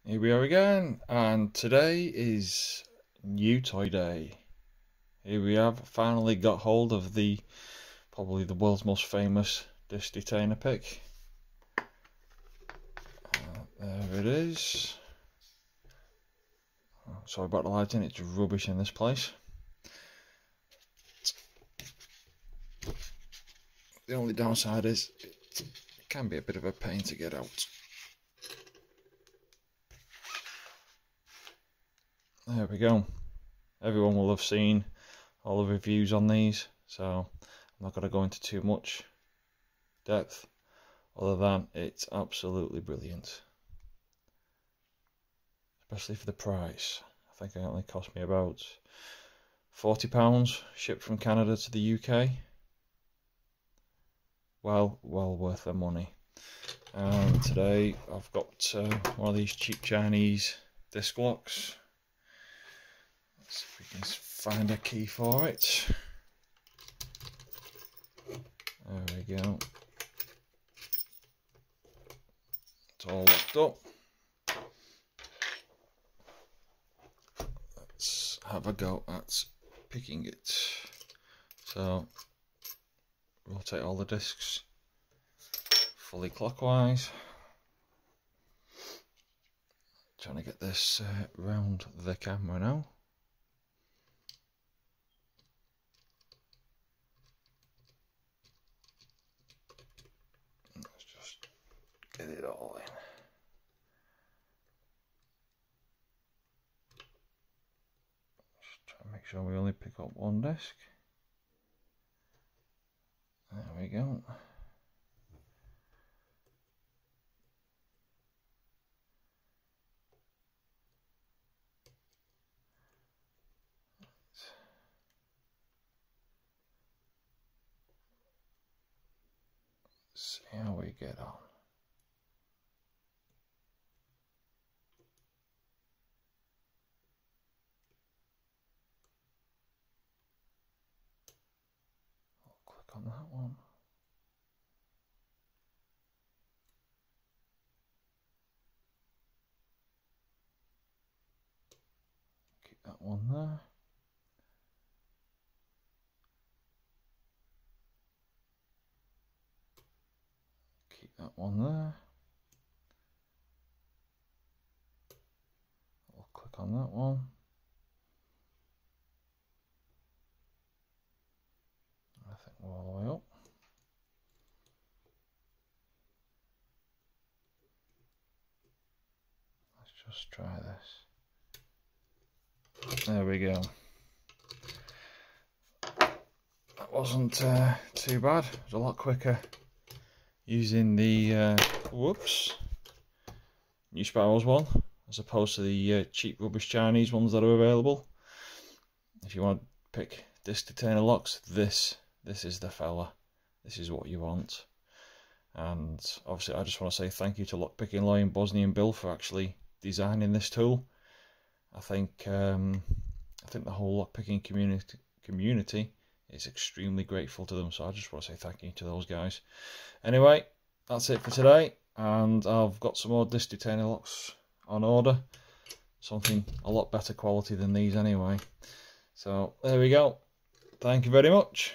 Here we are again, and today is new toy day. Here we have finally got hold of probably the world's most famous disc detainer pick. There it is. Sorry about the lighting, it's rubbish in this place. The only downside is it can be a bit of a pain to get out. There we go. Everyone will have seen all the reviews on these, so I'm not going to go into too much depth other than it's absolutely brilliant, especially for the price. I think it only cost me about £40 shipped from Canada to the UK. Well worth their money. And today I've got one of these cheap Chinese disc locks. Let's see if we can find a key for it. There we go. It's all locked up. Let's have a go at picking it. So, rotate all the discs fully clockwise. Trying to get this round the camera now. Let's just get it all in. Just try to make sure we only pick up one disc. There we go. See how we get on. I'll click on that one. Keep that one there. Keep that one there. I'll click on that one. I think we're all the way up. Let's just try this. There we go. That wasn't too bad. It was a lot quicker using the new Sparrows one as opposed to the cheap rubbish Chinese ones that are available. If you want to pick disc detainer locks, this is the fella. This is what you want. And obviously I just want to say thank you to Lockpicking Lion, Bosnia and Bill for actually designing this tool. I think the whole lockpicking community is extremely grateful to them, so I just want to say thank you to those guys. Anyway, that's it for today, and I've got some more disc detainer locks on order, something a lot better quality than these anyway. So there we go. Thank you very much.